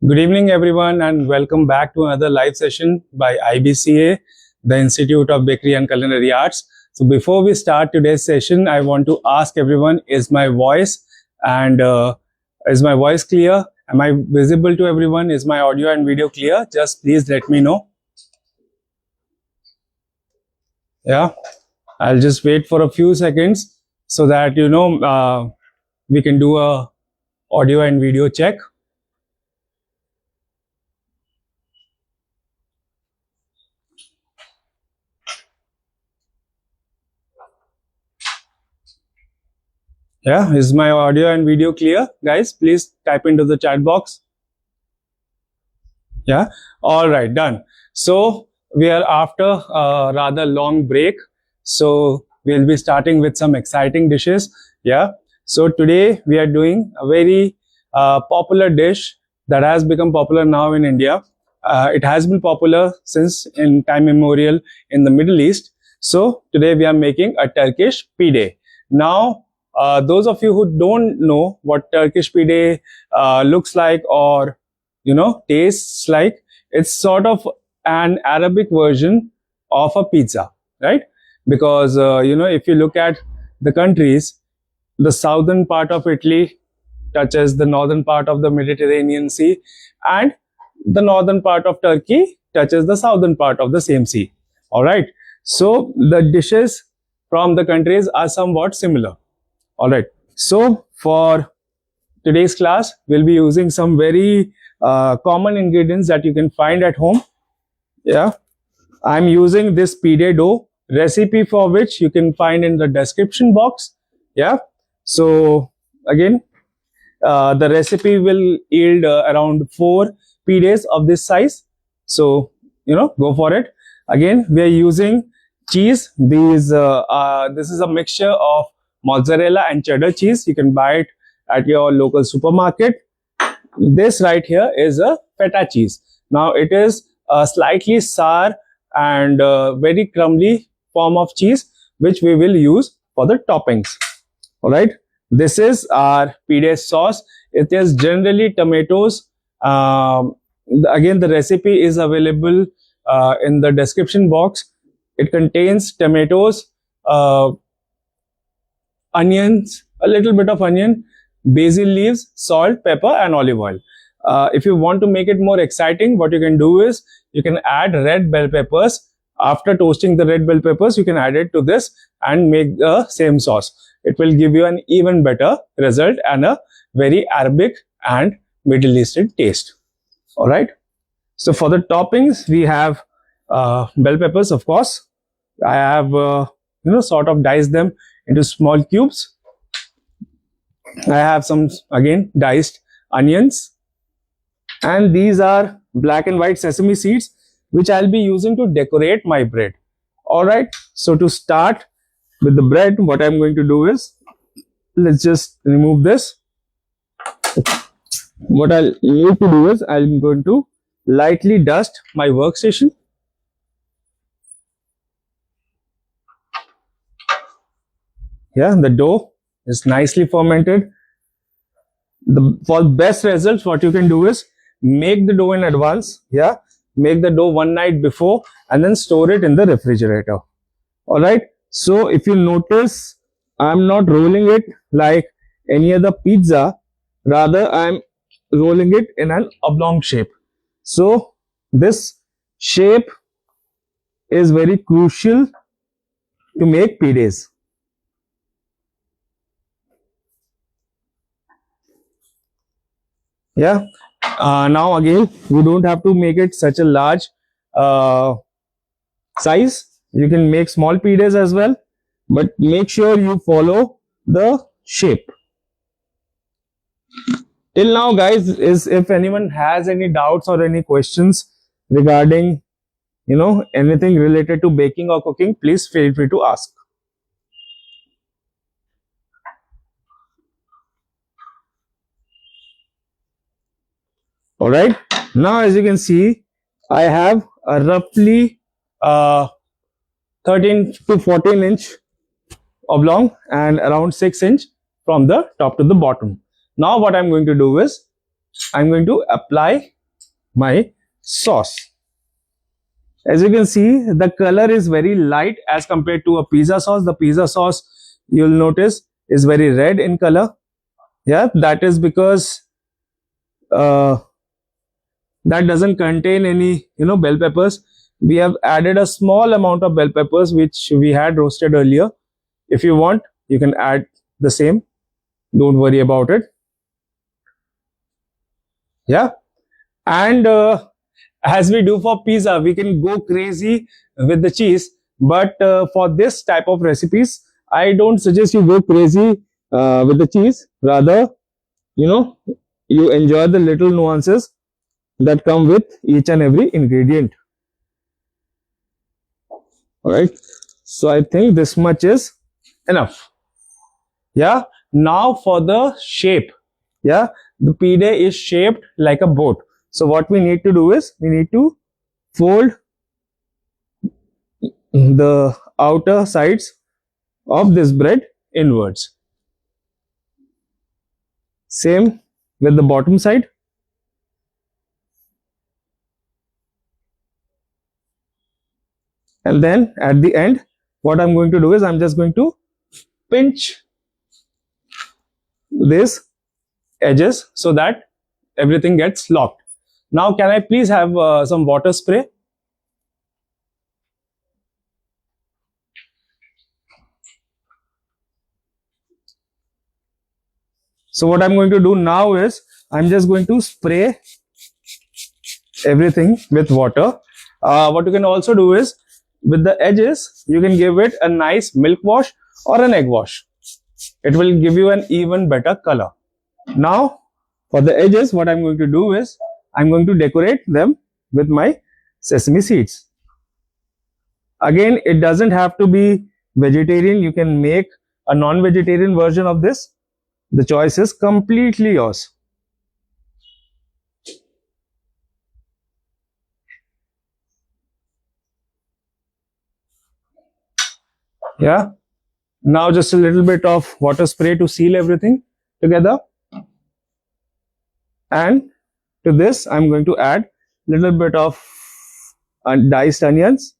Good evening, everyone, and welcome back to another live session by IBCA, the Institute of Bakery and Culinary Arts. So before we start today's session, I want to ask everyone, is my voice clear? Am I visible to everyone? Is my audio and video clear? Just please let me know. Yeah, I'll just wait for a few seconds so that, we can do a audio and video check. Yeah, is my audio and video clear? Guys, please type into the chat box. Yeah, all right, done. So we are after a rather long break. So we'll be starting with some exciting dishes. Yeah, so today we are doing a very popular dish that has become popular now in India. It has been popular since in time immemorial in the Middle East. So today we are making a Turkish pide. Now, those of you who don't know what Turkish pide looks like or tastes like, it's sort of an Arabic version of a pizza, right? Because if you look at the countries, the southern part of Italy touches the northern part of the Mediterranean Sea, and the northern part of Turkey touches the southern part of the same sea. All right, so the dishes from the countries are somewhat similar. All right, so for today's class, we'll be using some very common ingredients that you can find at home. Yeah, I'm using this pide dough, recipe for which you can find in the description box. Yeah, so again, the recipe will yield around 4 pides of this size. So go for it. Again, we are using cheese. This is a mixture of mozzarella and cheddar cheese. You can buy it at your local supermarket. This right here is a feta cheese. Now it is a slightly sour and very crumbly form of cheese, which we will use for the toppings. All right, this is our pide sauce. It is generally tomatoes. Again, the recipe is available in the description box. It contains tomatoes, onions, a little bit of onion, basil leaves, salt, pepper, and olive oil. If you want to make it more exciting, what you can do is you can add red bell peppers. After toasting the red bell peppers, you can add it to this and make the same sauce. It will give you an even better result and a very Arabic and Middle Eastern taste. All right. So for the toppings, we have bell peppers, of course. I have sort of diced them into small cubes. I have some, again, diced onions, and these are black and white sesame seeds, which I'll be using to decorate my bread. All right, so to start with the bread, what I'm going to do is, let's just remove this. What I'll need to do is, I'm going to lightly dust my workstation. Yeah, the dough is nicely fermented. For best results, what you can do is make the dough in advance. Yeah, make the dough one night before and then store it in the refrigerator. All right, so if you notice, I'm not rolling it like any other pizza, rather I'm rolling it in an oblong shape. So this shape is very crucial to make pides. Yeah, now again, you don't have to make it such a large size. You can make small pides as well, but make sure you follow the shape. Till now, guys, is if anyone has any doubts or any questions regarding anything related to baking or cooking, please feel free to ask. All right, now as you can see, I have a roughly 13 to 14 inch oblong and around 6 inch from the top to the bottom. Now what I'm going to do is I'm going to apply my sauce. As you can see, the color is very light as compared to a pizza sauce. The pizza sauce, you'll notice, is very red in color. Yeah, that is because that doesn't contain any, bell peppers. We have added a small amount of bell peppers which we had roasted earlier. If you want, you can add the same. Don't worry about it. Yeah, and as we do for pizza, we can go crazy with the cheese, but for this type of recipes, I don't suggest you go crazy with the cheese. Rather, you enjoy the little nuances that come with each and every ingredient. All right, so I think this much is enough. Yeah, now for the shape. Yeah, the pide is shaped like a boat. So what we need to do is we need to fold the outer sides of this bread inwards. Same with the bottom side. And then at the end, what I'm going to do is I'm just going to pinch these edges so that everything gets locked. Now, can I please have some water spray? So what I'm going to do now is I'm just going to spray everything with water. What you can also do is with the edges, you can give it a nice milk wash or an egg wash. It will give you an even better color. Now, for the edges, what I'm going to do is I'm going to decorate them with my sesame seeds. Again, it doesn't have to be vegetarian. You can make a non-vegetarian version of this. The choice is completely yours. Yeah. Now just a little bit of water spray to seal everything together. And to this, I'm going to add a little bit of diced onions,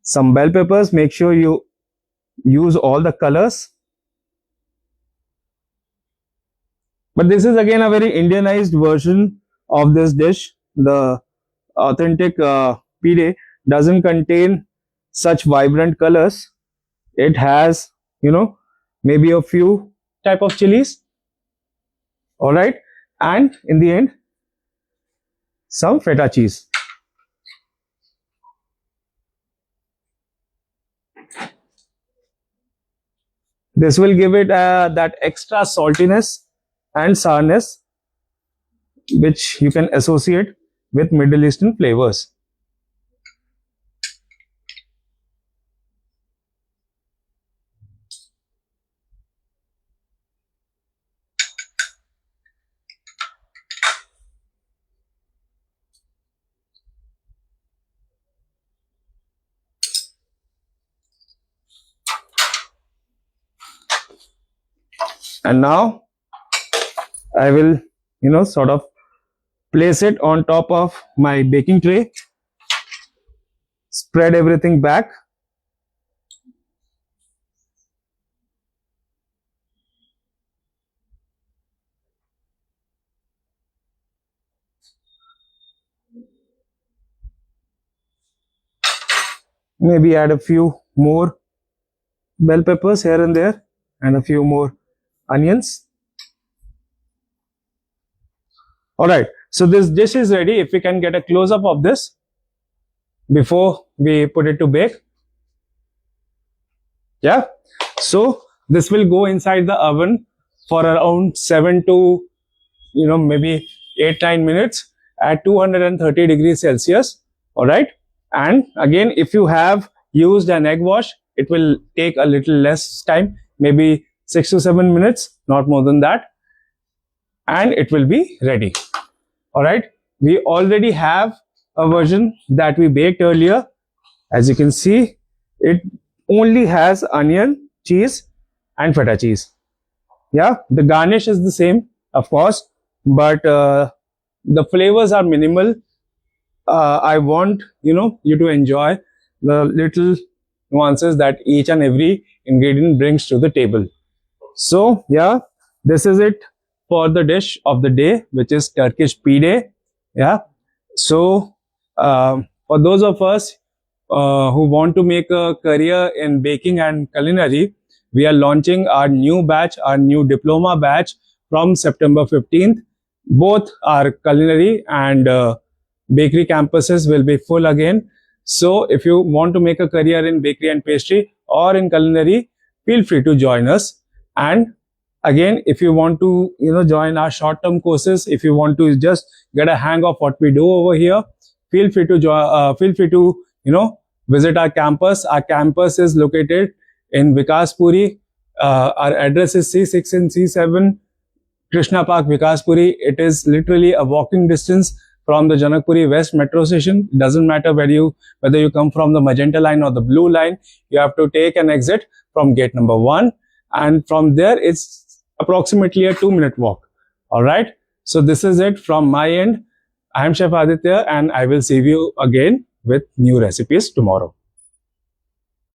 some bell peppers. Make sure you use all the colors. But this is again a very Indianized version of this dish. The authentic pide doesn't contain such vibrant colors. It has, maybe a few type of chilies. All right. And in the end, some feta cheese. This will give it that extra saltiness and sourness which you can associate with Middle Eastern flavors. And now I will, sort of place it on top of my baking tray, spread everything back. Maybe add a few more bell peppers here and there and a few more onions. All right, so this dish is ready. If we can get a close-up of this before we put it to bake. Yeah, so this will go inside the oven for around 7 to maybe 8-9 minutes at 230 degrees Celsius. All right, and again, if you have used an egg wash, it will take a little less time, maybe 6 to 7 minutes, not more than that, and it will be ready. All right, we already have a version that we baked earlier. As you can see, it only has onion, cheese and feta cheese. Yeah, the garnish is the same. of course, but the flavors are minimal. I want you to enjoy the little nuances that each and every ingredient brings to the table. So yeah, this is it for the dish of the day, which is Turkish Pide. Yeah. So for those of us who want to make a career in baking and culinary, we are launching our new batch, our new diploma batch from September 15th. Both our culinary and bakery campuses will be full again. So if you want to make a career in bakery and pastry or in culinary, feel free to join us. And again, if you want to join our short-term courses, if you want to just get a hang of what we do over here, feel free to join. Feel free to visit our campus. Our campus is located in Vikaspuri. Our address is C6 and C7 Krishna Park, Vikaspuri. It is literally a walking distance from the Janakpuri West metro station. It doesn't matter whether you come from the magenta line or the blue line. You have to take an exit from gate number 1, and from there it's approximately a 2-minute walk. All right. So this is it from my end. I am Chef Aditya, and I will see you again with new recipes tomorrow.